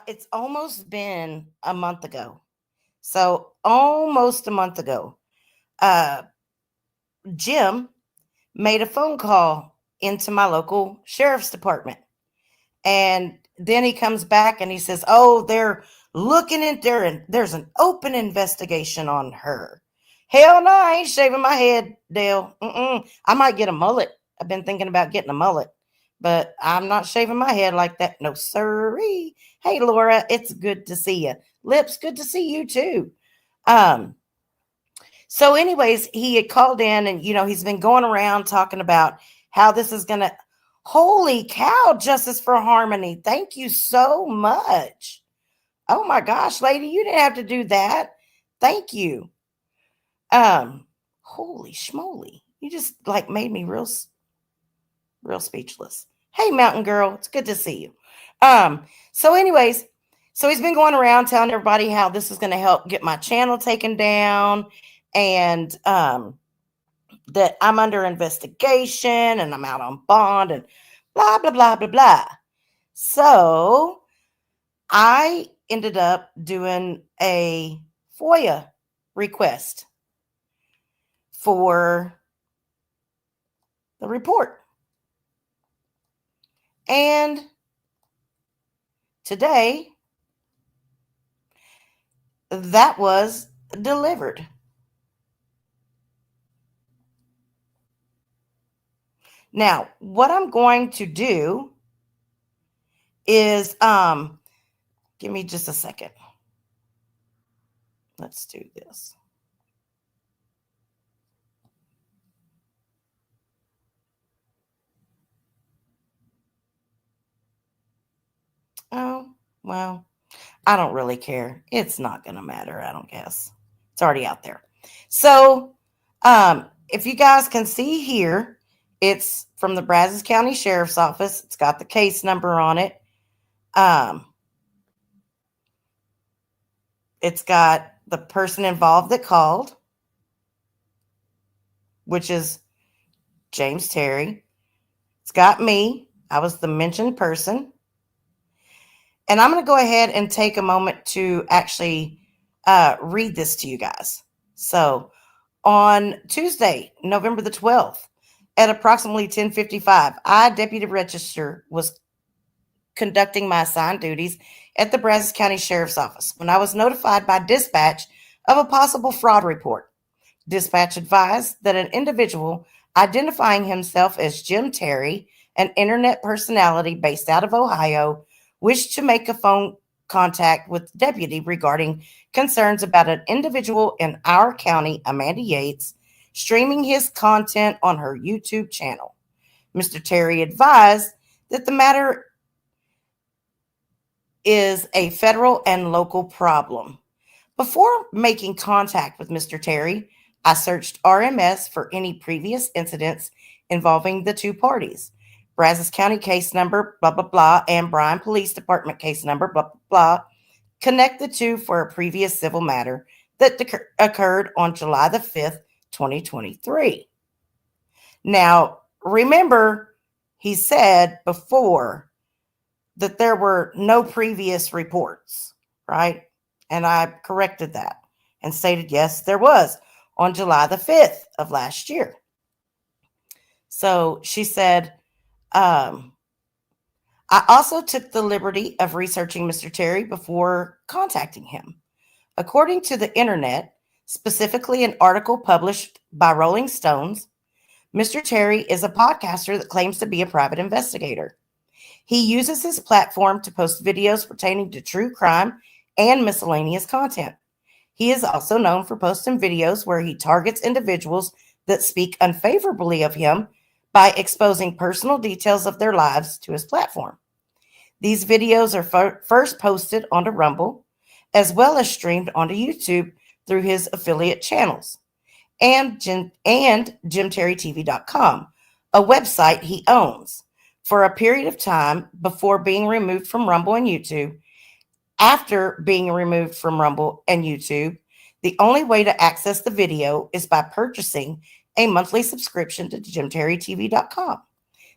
It's almost been a month ago. So almost a month ago, uh, Jim made a phone call into my local sheriff's department. And then he comes back and he says, "Oh, they're looking in there and there's an open investigation on her." Hell no, I ain't shaving my head, Dale. I might get a mullet. I've been thinking about getting a mullet, but I'm not shaving my head like that. No, sirree. Hey, Laura, it's good to see you. Lips, good to see you too. Um, so, anyways, he had called in and, he's been going around talking about how this is going to, holy cow, Justice for Harmony. Thank you so much. Oh my gosh, lady, you didn't have to do that. Thank you. Holy schmoly. You just like made me real speechless. Hey, Mountain Girl, it's good to see you. So anyways, so he's been going around telling everybody how this is going to help get my channel taken down and that I'm under investigation and I'm out on bond and blah, blah, blah, blah, blah. So I ended up doing a FOIA request for the report. And today, that was delivered. Now, what I'm going to do is, give me just a second. Let's do this. Oh, well, I don't really care. It's not going to matter, I don't guess. It's already out there. So, if you guys can see here, it's from the Brazos County Sheriff's Office. It's got the case number on it. It's got the person involved that called, which is James Terry. It's got me. I was the mentioned person. And I'm going to go ahead and take a moment to actually read this to you guys. So on Tuesday, November the 12th, at approximately 10:55, I, Deputy Register, was conducting my assigned duties at the Brazos County Sheriff's Office when I was notified by dispatch of a possible fraud report. Dispatch advised that an individual identifying himself as Jim Terry, an internet personality based out of Ohio, wished to make a phone contact with the deputy regarding concerns about an individual in our county, Amanda Yates, streaming his content on her YouTube channel. Mr. Terry advised that the matter is a federal and local problem. Before making contact with Mr. Terry, I searched RMS for any previous incidents involving the two parties. Brazos County case number, blah, blah, blah, and Bryan Police Department case number, blah, blah, blah. Connect the two for a previous civil matter that occurred on July the 5th, 2023. Now, remember, he said before that there were no previous reports, right? And I corrected that and stated, yes, there was on July the 5th of last year. So she said, I also took the liberty of researching Mr. Terry before contacting him. According to the internet, specifically an article published by Rolling Stones, Mr. Terry is a podcaster that claims to be a private investigator. He uses his platform to post videos pertaining to true crime and miscellaneous content. He is also known for posting videos where he targets individuals that speak unfavorably of him by exposing personal details of their lives to his platform. These videos are first posted onto Rumble, as well as streamed onto YouTube through his affiliate channels, and JimTerryTV.com, a website he owns, for a period of time before being removed from Rumble and YouTube. After being removed from Rumble and YouTube, the only way to access the video is by purchasing a monthly subscription to JimTerryTV.com.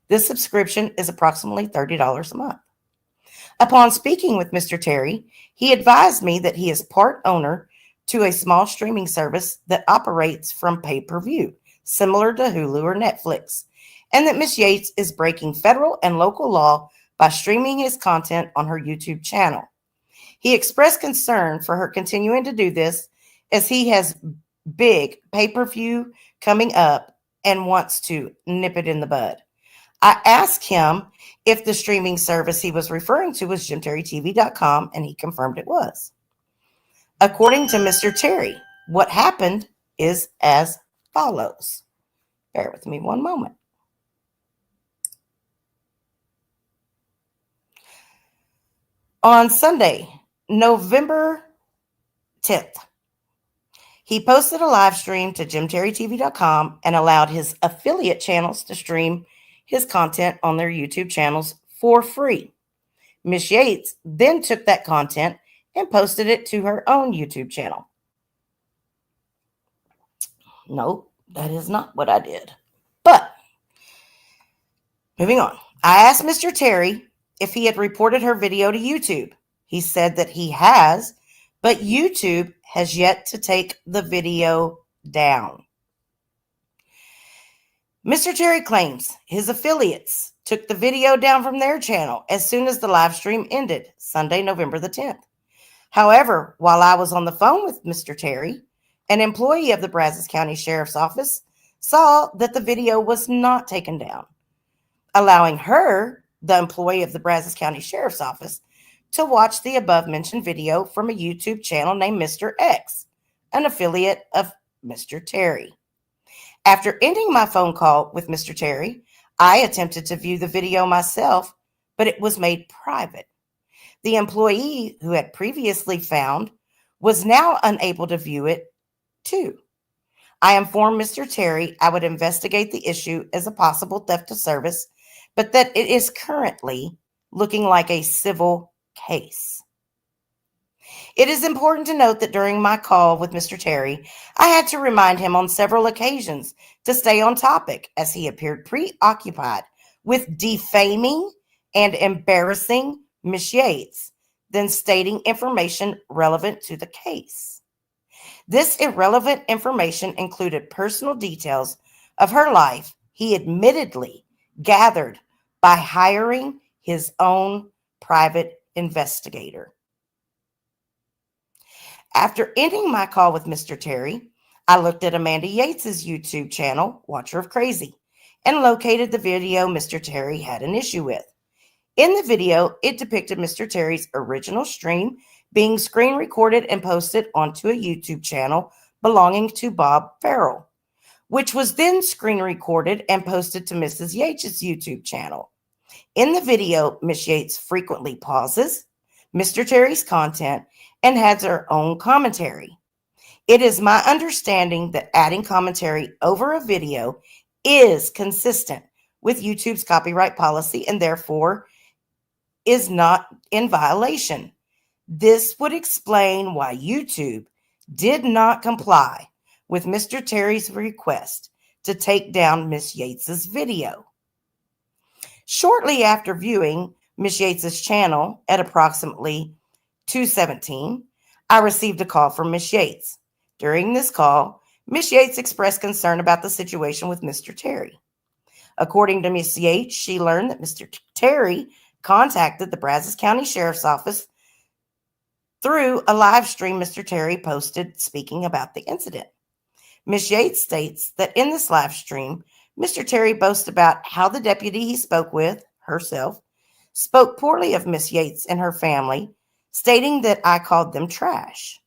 This subscription is approximately $30 a month. Upon speaking with Mr. Terry, he advised me that he is part owner to a small streaming service that operates from pay-per-view, similar to Hulu or Netflix, and that Miss Yates is breaking federal and local law by streaming his content on her YouTube channel. He expressed concern for her continuing to do this as he has big pay-per-view coming up and wants to nip it in the bud. I asked him if the streaming service he was referring to was JimTerryTV.com, and he confirmed it was. According to Mr. Terry, what happened is as follows. Bear with me one moment. On Sunday, November 10th, he posted a live stream to JimTerryTV.com and allowed his affiliate channels to stream his content on their YouTube channels for free. Miss Yates then took that content and posted it to her own YouTube channel. No, that is not what I did. But moving on, I asked Mr. Terry if he had reported her video to YouTube. He said that he has, but YouTube has yet to take the video down. Mr. Terry claims his affiliates took the video down from their channel as soon as the live stream ended, Sunday, November the 10th. However, while I was on the phone with Mr. Terry, an employee of the Brazos County Sheriff's Office saw that the video was not taken down, allowing her, the employee of the Brazos County Sheriff's Office, to watch the above-mentioned video from a YouTube channel named Mr. X, an affiliate of Mr. Terry. After ending my phone call with Mr. Terry, I attempted to view the video myself, but it was made private. The employee who had previously found was now unable to view it too. I informed Mr. Terry I would investigate the issue as a possible theft of service, but that it is currently looking like a civil case. It is important to note that during my call with Mr. Terry, I had to remind him on several occasions to stay on topic as he appeared preoccupied with defaming and embarrassing Miss Yates than stating information relevant to the case. This irrelevant information included personal details of her life he admittedly gathered by hiring his own private investigator. After ending my call with Mr. Terry, I looked at Amanda Yates's YouTube channel, Watcher of Crazy, and located the video Mr. Terry had an issue with. In the video, it depicted Mr. Terry's original stream being screen recorded and posted onto a YouTube channel belonging to Bob Farrell, which was then screen recorded and posted to Mrs. Yates' YouTube channel. In the video, Miss Yates frequently pauses Mr. Terry's content and has her own commentary. It is my understanding that adding commentary over a video is consistent with YouTube's copyright policy and therefore is not in violation. This would explain why YouTube did not comply with Mr. Terry's request to take down Miss Yates's video. Shortly after viewing Miss Yates's channel at approximately 2:17, I received a call from Miss Yates. During this call, Miss Yates expressed concern about the situation with Mr. Terry. According to Miss Yates, she learned that Mr. Terry contacted the Brazos County Sheriff's Office through a live stream Mr. Terry posted speaking about the incident. Miss Yates states that in this live stream, Mr. Terry boasts about how the deputy he spoke with, herself, spoke poorly of Miss Yates and her family, stating that I called them trash.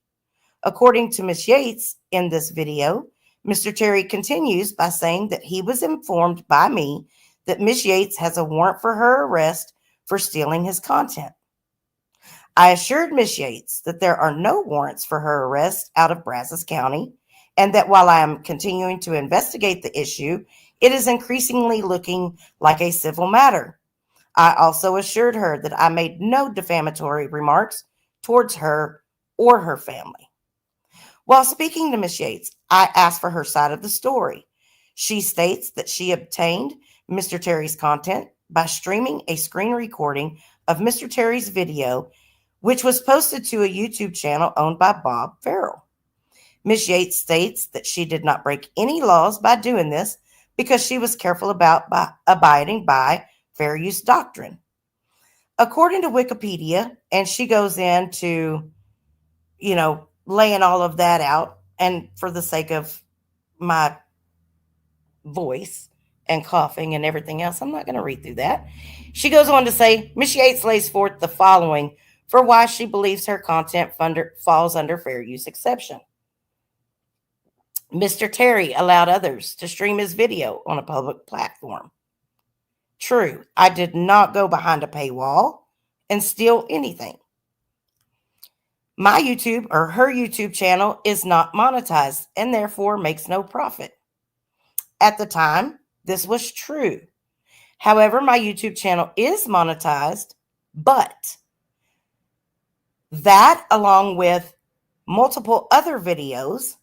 According to Miss Yates in this video, Mr. Terry continues by saying that he was informed by me that Miss Yates has a warrant for her arrest for stealing his content. I assured Miss Yates that there are no warrants for her arrest out of Brazos County, and that while I am continuing to investigate the issue, it is increasingly looking like a civil matter. I also assured her that I made no defamatory remarks towards her or her family. While speaking to Miss Yates, I asked for her side of the story. She states that she obtained Mr. Terry's content by streaming a screen recording of Mr. Terry's video, which was posted to a YouTube channel owned by Bob Farrell. Ms. Yates states that she did not break any laws by doing this because she was careful about abiding by fair use doctrine. According to Wikipedia, and she goes into, laying all of that out, and for the sake of my voice and coughing and everything else, I'm not going to read through that. She goes on to say, Ms. Yates lays forth the following for why she believes her content falls under fair use exception. Mr. Terry allowed others to stream his video on a public platform. True, I did not go behind a paywall and steal anything. My YouTube or her YouTube channel is not monetized and therefore makes no profit. At the time, this was true. However, my YouTube channel is monetized, but that, along with multiple other videos,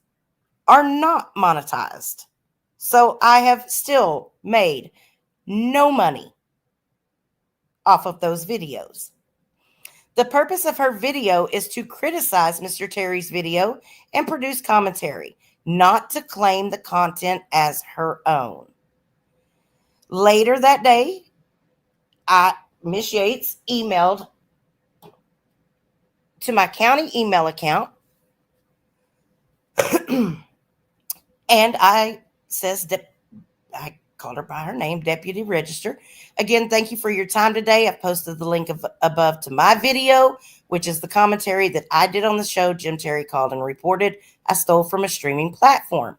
are not monetized. So I have still made no money off of those videos. The purpose of her video is to criticize Mr. Terry's video and produce commentary, not to claim the content as her own. Later that day, Ms. Yates emailed to my county email account and I called her by her name, Deputy Register. Again, thank you for your time today. I've posted the link above to my video, which is the commentary that I did on the show Jim Terry called and reported I stole from a streaming platform.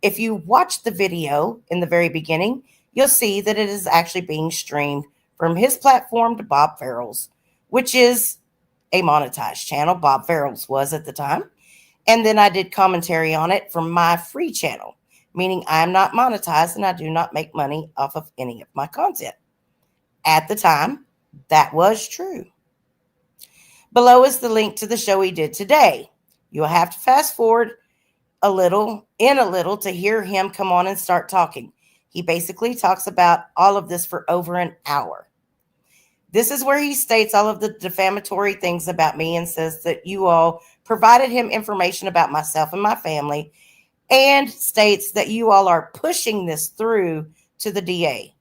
If you watch the video in the very beginning, you'll see that it is actually being streamed from his platform to Bob Farrell's, which is a monetized channel. Bob Farrell's was at the time. And then I did commentary on it from my free channel, meaning I am not monetized and I do not make money off of any of my content. At the time, that was true. Below is the link to the show he did today. You'll have to fast forward a little to hear him come on and start talking. He basically talks about all of this for over an hour. This is where he states all of the defamatory things about me and says that you all provided him information about myself and my family, and states that you all are pushing this through to the DA.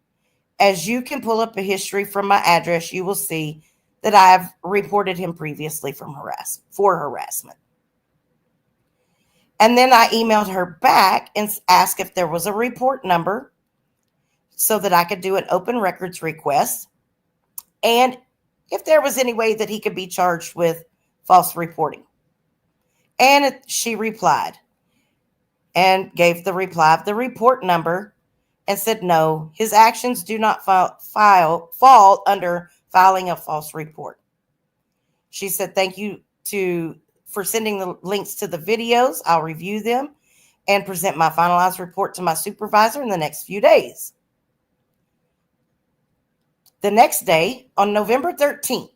As you can pull up a history from my address, you will see that I have reported him previously for harassment. And then I emailed her back and asked if there was a report number so that I could do an open records request, and if there was any way that he could be charged with false reporting. And she replied and gave the reply of the report number and said, no, his actions do not fall under filing a false report. She said, thank you for sending the links to the videos. I'll review them and present my finalized report to my supervisor in the next few days. The next day, on November 13th,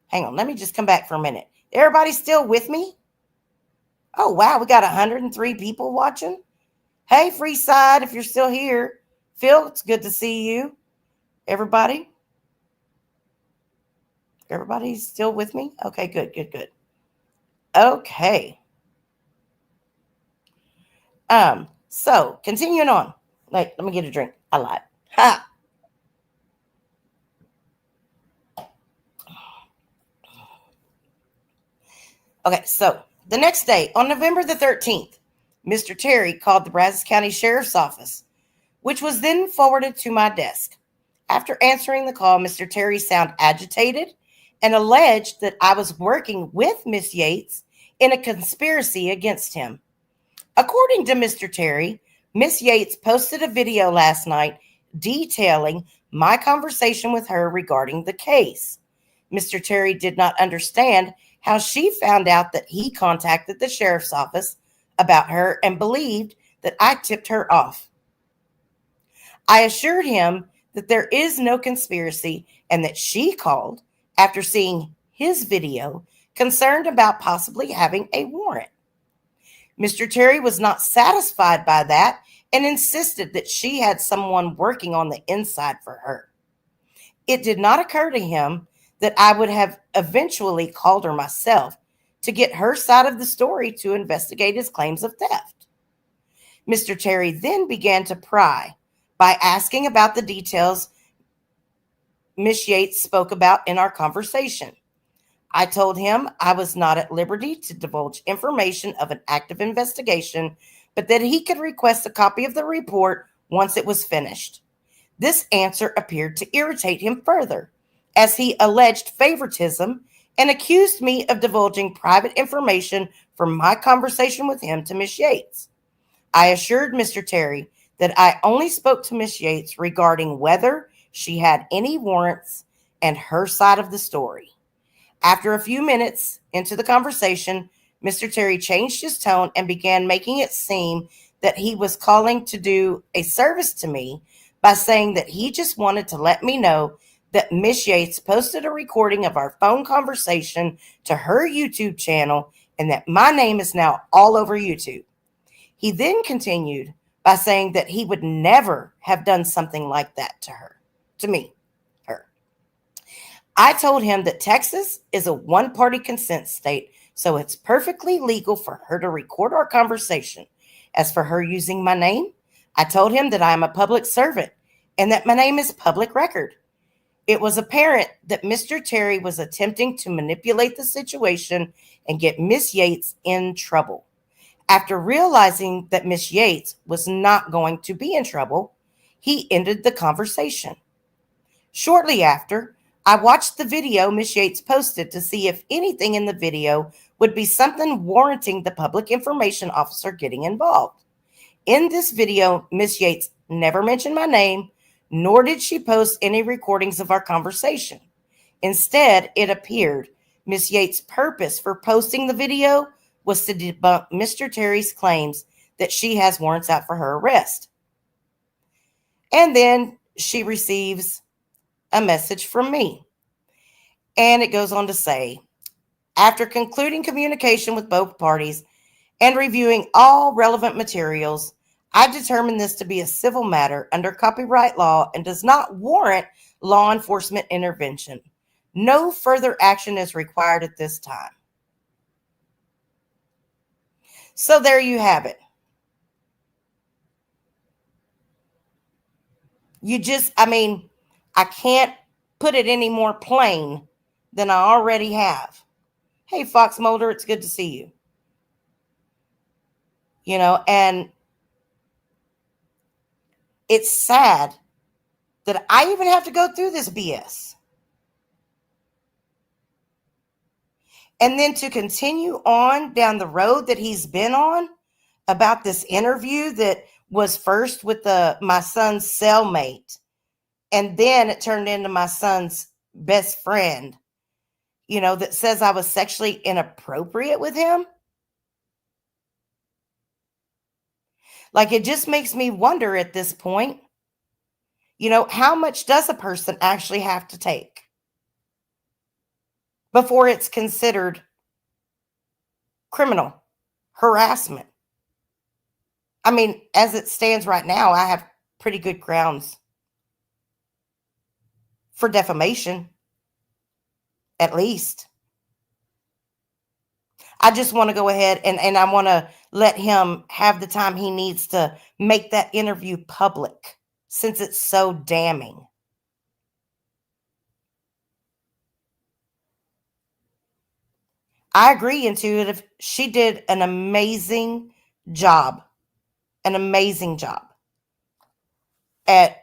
hang on, let me just come back for a minute. Everybody still with me? Oh, wow, we got 103 people watching. Hey, Freeside, if you're still here. Phil, it's good to see you. Everybody? Everybody's still with me? Okay, good. Okay. So, continuing on. Let me get a drink. I lied. Ha! Okay, so the next day, on November the 13th, Mr. Terry called the Brazos County Sheriff's Office, which was then forwarded to my desk. After answering the call, Mr. Terry sounded agitated and alleged that I was working with Miss Yates in a conspiracy against him. According to Mr. Terry, Miss Yates posted a video last night detailing my conversation with her regarding the case. Mr. Terry did not understand how she found out that he contacted the sheriff's office about her and believed that I tipped her off. I assured him that there is no conspiracy and that she called after seeing his video, concerned about possibly having a warrant. Mr. Terry was not satisfied by that and insisted that she had someone working on the inside for her. It did not occur to him that I would have eventually called her myself to get her side of the story to investigate his claims of theft. Mr. Terry then began to pry by asking about the details Miss Yates spoke about in our conversation. I told him I was not at liberty to divulge information of an active investigation, but that he could request a copy of the report once it was finished. This answer appeared to irritate him further, as he alleged favoritism and accused me of divulging private information from my conversation with him to Miss Yates. I assured Mr. Terry that I only spoke to Miss Yates regarding whether she had any warrants and her side of the story. After a few minutes into the conversation, Mr. Terry changed his tone and began making it seem that he was calling to do a service to me by saying that he just wanted to let me know that Miss Yates posted a recording of our phone conversation to her YouTube channel and that my name is now all over YouTube. He then continued by saying that he would never have done something like that to me. I told him that Texas is a one-party consent state, so it's perfectly legal for her to record our conversation. As for her using my name, I told him that I am a public servant and that my name is public record. It was apparent that Mr. Terry was attempting to manipulate the situation and get Miss Yates in trouble. After realizing that Miss Yates was not going to be in trouble, he ended the conversation. Shortly after, I watched the video Miss Yates posted to see if anything in the video would be something warranting the public information officer getting involved. In this video, Miss Yates never mentioned my name, nor did she post any recordings of our conversation. Instead, it appeared Miss Yates' purpose for posting the video was to debunk Mr. Terry's claims that she has warrants out for her arrest. And then she receives a message from me. And it goes on to say, after concluding communication with both parties and reviewing all relevant materials, I determined this to be a civil matter under copyright law and does not warrant law enforcement intervention. No further action is required at this time. So there you have it. I can't put it any more plain than I already have. Hey, Fox Mulder, it's good to see you. And it's sad that I even have to go through this BS. And then to continue on down the road that he's been on about this interview that was first with my son's cellmate, and then it turned into my son's best friend, that says I was sexually inappropriate with him. Like, it just makes me wonder at this point, how much does a person actually have to take before it's considered criminal harassment? As it stands right now, I have pretty good grounds for defamation, at least. I just want to go ahead and I want to let him have the time he needs to make that interview public, since it's so damning. I agree, Intuitive. She did an amazing job at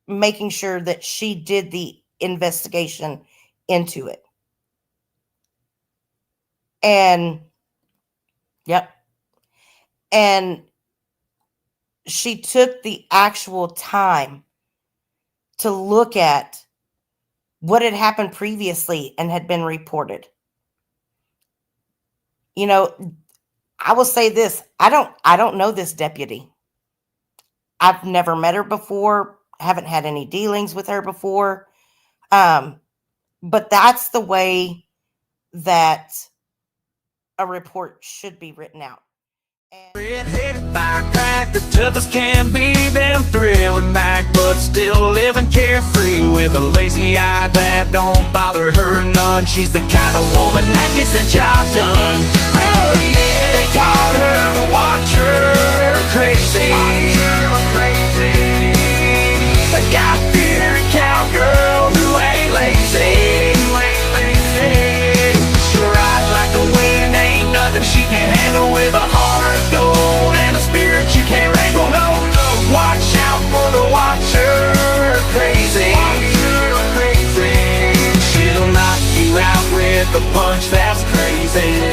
making sure that she did the investigation into it. And yep. And she took the actual time to look at what had happened previously and had been reported. I will say this. I don't know this deputy. I've never met her before. Haven't had any dealings with her before. But that's the way that a report should be written out. And Red-headed firecracker, tough as can be, them thrilling back, but still living carefree with a lazy eye that don't bother her none. She's the kind of woman that gets the job done. Oh yeah, they call her the Watcher, crazy. The God-fearing cowgirl who ain't lazy. She rides like the wind, ain't nothing she can't handle, with a heart of gold and a spirit you can't wrangle. No, no, watch out for the Watcher, crazy. She'll knock you out with a punch that's crazy.